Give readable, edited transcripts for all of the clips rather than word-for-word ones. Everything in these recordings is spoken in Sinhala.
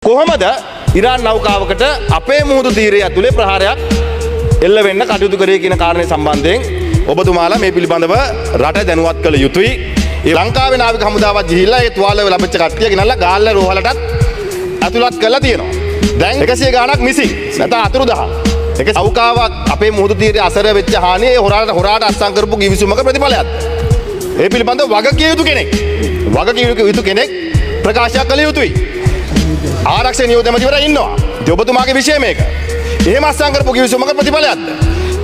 කොහොමද ඉරාන් නෞකාවකට අපේ මුහුදු තීරය ඇතුලේ ප්‍රහාරයක් එල්ල වෙන්න කටයුතු කරේ කියන කාරණේ සම්බන්ධයෙන් ඔබතුමාලා මේ පිළිබඳව රට දැනුවත් කළ යුතුයි. ඒ ලංකාවේ නාවික හමුදාවත් ගිහිල්ලා ඒ තුවාල ලැබෙච්ච කට්ටිය ගෙනල්ලා ගාල්ල රෝහලටත් ඇතුළත් කරලා තියෙනවා. දැන් 100 ගාණක් මිසින් නැත්නම් අතුරුදහන්. ඒක නෞකාවක් අපේ මුහුදු තීරයේ අසර වෙච්ච හානිය ඒ හොරාට අත්සන් කරපු කිවිසුමක ප්‍රතිඵලයක්. ඒ පිළිබඳව වගකිය යුතු කෙනෙක් ප්‍රකාශයක් කළ යුතුයි. ආරක්ෂක නියෝජ්‍ය ඇමතිවරයා ඉන්නවා. ඉතින් ඔබතුමාගේ විෂය මේක. එහෙම අත්සන් කරපු කිවිසුමක ප්‍රතිඵලයක්ද?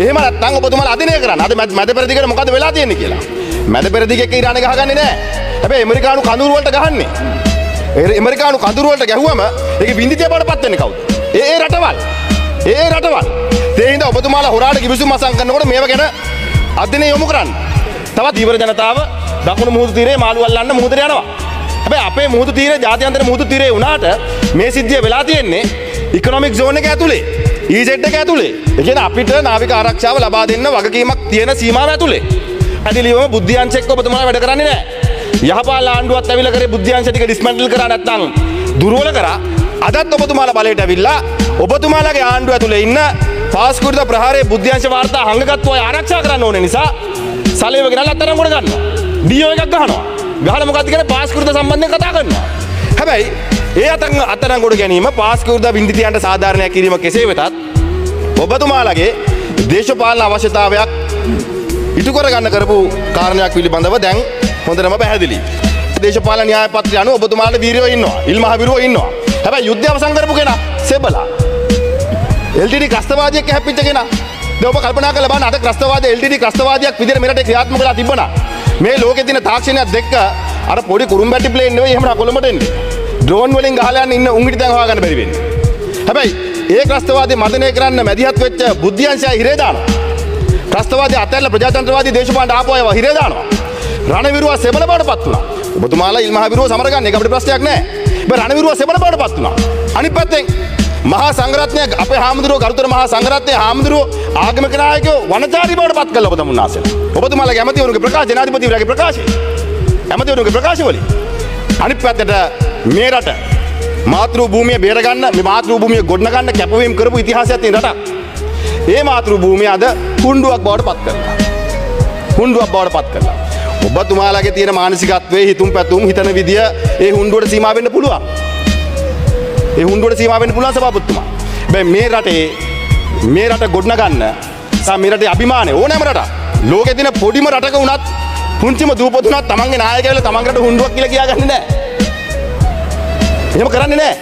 එහෙම නැත්නම් ඔබතුමාලා අධිනය කරන්න. අද මැද පෙරදිගට මොකද වෙලා තියෙන්නේ කියලා. මැද පෙරදිගක ඉරානේ ගහගන්නේ නැහැ. හැබැයි ඇමරිකානු කඳුරු වලට ගහන්නේ. ඇමරිකානු කඳුරු වලට ගැහුවම ඒකේ වින්දිතය බඩපත් වෙන්නේ කවුද? ඒ රටවල්. ඒ හින්දා ඔබතුමාලා හොරාට කිවිසුම අත්සන් කරනකොට මේව ගැන අධිනය යොමු කරන්න. තවත් දීවර ජනතාව දකුණු මුහුදු තීරයේ මාළු අල්ලන්න මුහුදට යනවා. හැබැයි අපේ මුහුදු තීරය ජාත්‍යන්තර මුහුදු තීරය වුණාට මේ සිද්ධිය වෙලා තියෙන්නේ ඉකොනොමික් සෝන් එක ඇතුලේ EZ එක ඇතුලේ. ඒ කියන්නේ අපිට නාවික ආරක්ෂාව ලබා දෙන්න වගකීමක් තියෙන සීමාව ඇතුලේ. පැහැදිලිවම බුද්ධියංශ එක්ක ඔබතුමාලා වැඩ කරන්නේ නැහැ. යහපාල ආණ්ඩුවත් ඇවිල්ලා කරේ බුද්ධියංශ ටික ඩිස්මැන්ටල් කරා නැත්නම් දුර්වල කරා. අදත් ඔබතුමාලා බලයට ඇවිල්ලා ඔබතුමාලාගේ ආණ්ඩුව ඇතුලේ ඉන්න පාස්කෘත ප්‍රහාරයේ බුද්ධියංශ වාර්තා හංගගත්තු අය ආරක්ෂා කරන්න ඕනේ නිසා සලේව ගෙනල්ලා අත්තරන් කොට ගන්නවා. ඩීఓ එකක් ගහනවා. ගහලා මොකද්ද කියන්නේ පාස්කෘත සම්බන්ධයෙන් කතා කරනවා. හැබැයි ඒ අත්තරංගොඩ ගැනීම පාස්කෘත බින්දිතියන්ට සාධාරණයක් කිරීම කෙසේ වෙතත් ඔබතුමාලගේ දේශපාලන අවශ්‍යතාවයක් ඉටු කරගන්න කරපු කාරණයක් පිළිබඳව දැන් හොඳටම පැහැදිලි. දේශපාලන න්‍යාය පත්‍රය අනුව ඔබතුමාලට වීරයෝ ඉන්නවා. ඉල්මහ විරුවෝ ඉන්නවා. හැබැයි යුද්ධය අවසන් කරපු කෙනා සෙබලා. LTT ක්‍රස්තවාදියෙක් හැප්පිච්ච කෙනා. දැන් ඔබ කල්පනා කරලා බලන්න අද ක්‍රස්තවාදී LTT ක්‍රස්තවාදියෙක් විදිහට මෙරට ක්‍රියාත්මක කරලා තිබ්බනා. මේ ලෝකේ තියෙන තාක්ෂණයක් දෙක්ක අර පොඩි කුරුම්බැටි ප්ලේන් නෙවෙයි එහෙම කොළඹට එන්නේ. ඩ්‍රෝන් වලින් ගහලා යන ඉන්න උන්ගිටි දැන් හොයාගන්න බැරි වෙන්නේ. හැබැයි ඒ ත්‍රස්තවාදී මර්ධනය කරන්න මැදිහත් වෙච්ච බුද්ධියංශය හිරේ දානවා. ත්‍රස්තවාදී අතැල්ල ප්‍රජාතන්ත්‍රවාදී දේශපාලන ආපු අයව හිරේ දානවා. රණවිරුවා සෙබල බවටපත් වුණා. ඔබතුමාලා ඉල්මහ විරුව සමරගන්න ඒක අපිට ප්‍රශ්නයක් නෑ. හැබැයි රණවිරුවා සෙබල බවටපත් වුණා. අනිත් පැත්තෙන් මහා සංඝරත්නය අපේ හාමුදුරුවෝ ගරුතර මහා සංඝරත්නයේ හාමුදුරුවෝ ආගමික නායකයෝ වනචාරී බවටපත් කළා ඔබතුමාලා. ඔබතුමාලාගේ ඇමතිවරුන්ගේ ප්‍රකාශ ජනාධිපතිවරයාගේ ප්‍රකාශය. ඇමතිවරුන්ගේ ප්‍රකාශ වලින් අනිත් පැත්තට මේ රට මාතෘ භූමිය බේරගන්න මේ මාතෘ භූමිය ගොඩනගන්න කැපවීම කරපු ඉතිහාසයක් තියෙන රටක්. ඒ මාතෘ භූමිය අද හුණ්ඩුවක් බවට පත් කරලා. ඔබතුමාලාගේ තියෙන මානසිකත්වයේ හිතුම් පැතුම් හිතන විදිය ඒ හුණ්ඩුවට සීමා වෙන්න පුළුවන්. සභාපතිතුමා. හැබැයි මේ රට ගොඩනගන්න මේ රටේ අභිමානය ඕනෑම රටක් ලෝකේ තියෙන පොඩිම රටක වුණත් පුංචිම දූපතුණත් තමන්ගේ නායකයවල තමන්ගේ රට හුණ්ඩුවක් කියලා කියාගන්නේ නැහැ. එහෙම කරන්නේ නැහැ.